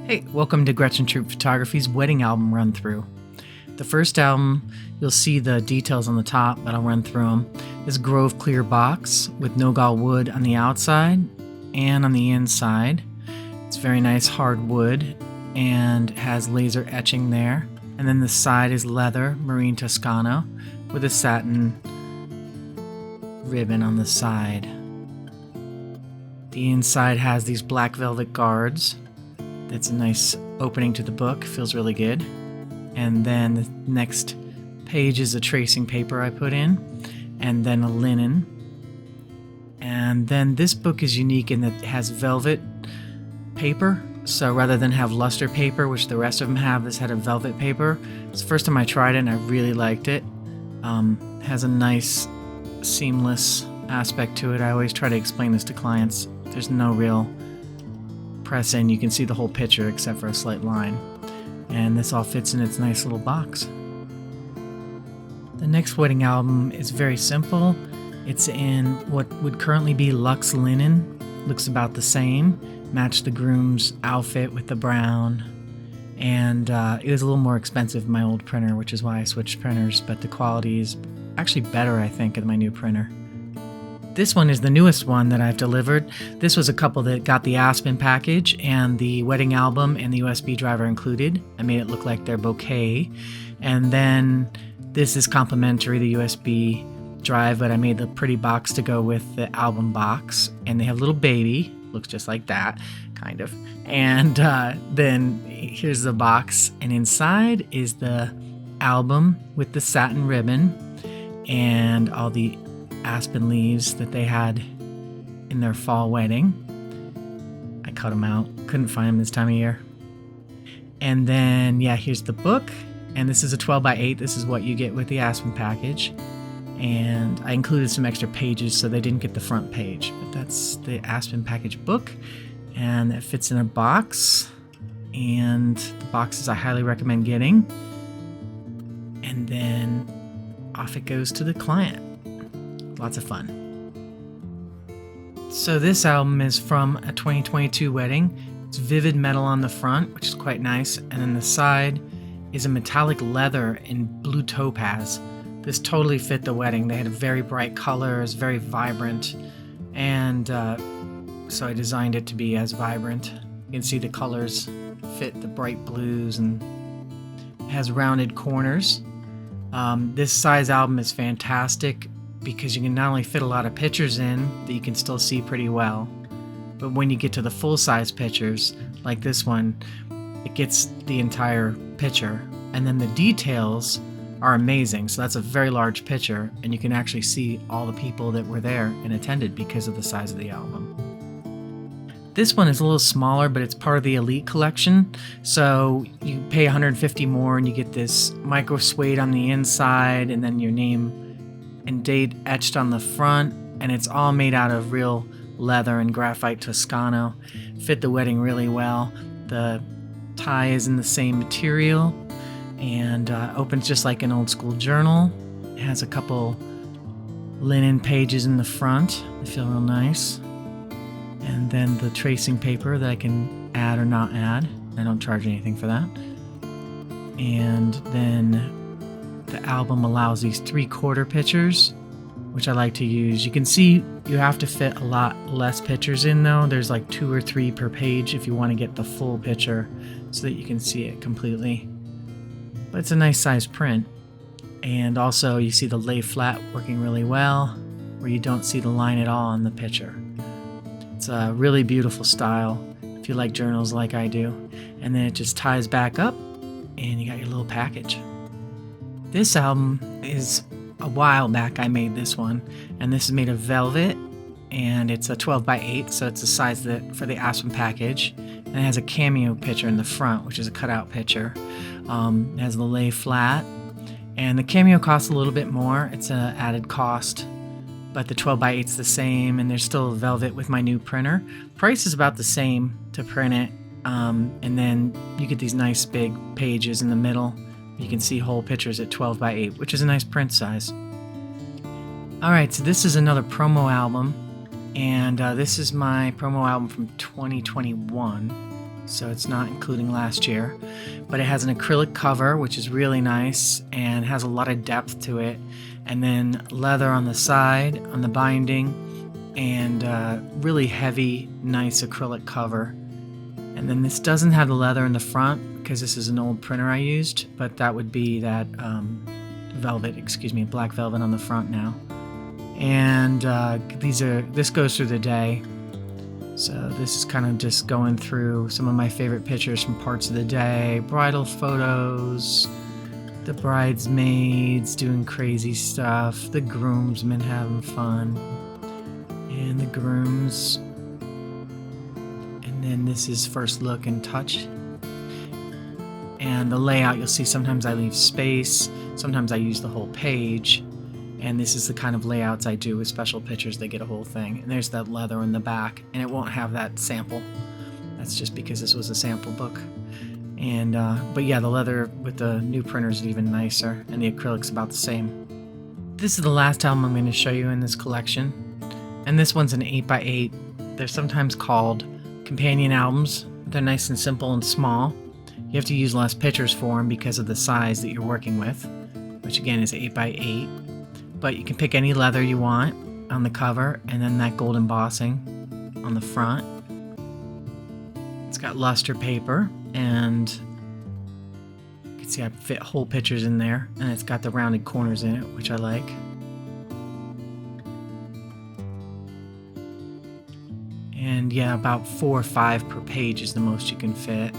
Hey, welcome to Gretchen Troop Photography's wedding album run through. The first album, you'll see the details on the top, but I'll run through them. This Grove clear box with no-gal wood on the outside and on the inside. It's very nice hard wood and has laser etching there. And then the side is leather, Marine Toscano, with a satin ribbon on the side. The inside has these black velvet guards. That's a nice opening to the book, feels really good. And then the next page is a tracing paper I put in, and then a linen. And then this book is unique in that it has velvet paper. So rather than have luster paper, which the rest of them have, this had a velvet paper. It's the first time I tried it and I really liked it. Has a nice seamless aspect to it. I always try to explain this to clients. There's no real press in, you can see the whole picture except for a slight line. And this all fits in its nice little box. The next wedding album is very simple. It's in what would currently be luxe linen. Looks about the same. Matched the groom's outfit with the brown. And it was a little more expensive than my old printer, which is why I switched printers, but the quality is actually better, I think, in my new printer. This one is the newest one that I've delivered. This was a couple that got the Aspen package and the wedding album and the USB driver included. I made it look like their bouquet. And then this is complimentary, the USB drive, but I made the pretty box to go with the album box. And they have a little baby, looks just like that, kind of. And then here's the box, and inside is the album with the satin ribbon and all the aspen leaves that they had in their fall wedding. I cut them out, couldn't find them this time of year. And then, yeah, here's the book, and this is a 12x8. This is what you get with the Aspen package. And I included some extra pages so they didn't get the front page, but that's the Aspen package book, and it fits in a box, and the boxes I highly recommend getting. And then off it goes to the client. Lots of fun. So this album is from a 2022 wedding. It's vivid metal on the front, which is quite nice, and then the side is a metallic leather in blue topaz. This totally fit the wedding. They had very bright colors, very vibrant, and so I designed it to be as vibrant. You can see the colors fit the bright blues, and it has rounded corners. This size album is fantastic because you can not only fit a lot of pictures in that you can still see pretty well, but when you get to the full-size pictures, like this one, it gets the entire picture. And then the details are amazing. So that's a very large picture, and you can actually see all the people that were there and attended because of the size of the album. This one is a little smaller, but it's part of the Elite collection. So you pay $150 more and you get this micro suede on the inside, and then your name and date etched on the front, and it's all made out of real leather and graphite Toscano. Fit the wedding really well. The tie is in the same material and opens just like an old school journal. It has a couple linen pages in the front. They feel real nice. And then the tracing paper that I can add or not add. I don't charge anything for that. And then the album allows these 3/4 pictures, which I like to use. You can see you have to fit a lot less pictures in though. There's like 2 or 3 per page if you want to get the full picture so that you can see it completely. But it's a nice size print. And also you see the lay flat working really well, where you don't see the line at all in the picture. It's a really beautiful style if you like journals like I do. And then it just ties back up and you got your little package. This album is a while back I made this one, and this is made of velvet, and it's a 12x8, so it's the size that for the Aspen package, and it has a cameo picture in the front, which is a cutout picture. It has the lay flat, and the cameo costs a little bit more. It's an added cost, but the 12x8's the same, and there's still velvet with my new printer. Price is about the same to print it, and then you get these nice big pages in the middle. You can see whole pictures at 12x8, which is a nice print size. Alright, so this is another promo album, and this is my promo album from 2021. so it's not including last year. But it has an acrylic cover, which is really nice and has a lot of depth to it. And then leather on the side, on the binding, and really heavy, nice acrylic cover. And then this doesn't have the leather in the front because this is an old printer I used, but that would be that black velvet on the front now. And this goes through the day. So this is kind of just going through some of my favorite pictures from parts of the day, bridal photos, the bridesmaids doing crazy stuff, the groomsmen having fun, and the grooms. And then this is first look and touch. And the layout, you'll see sometimes I leave space, sometimes I use the whole page. And this is the kind of layouts I do with special pictures. They get a whole thing. And there's that leather in the back, and it won't have that sample. That's just because this was a sample book. And but yeah, the leather with the new printer is even nicer, and the acrylic's about the same. This is the last album I'm going to show you in this collection. And this one's an 8x8. They're sometimes called companion albums. They're nice and simple and small. You have to use less pictures for them because of the size that you're working with, which again is 8x8. But you can pick any leather you want on the cover, and then that gold embossing on the front. It's got luster paper, and you can see I fit whole pictures in there, and it's got the rounded corners in it, which I like. And yeah, about 4 or 5 per page is the most you can fit.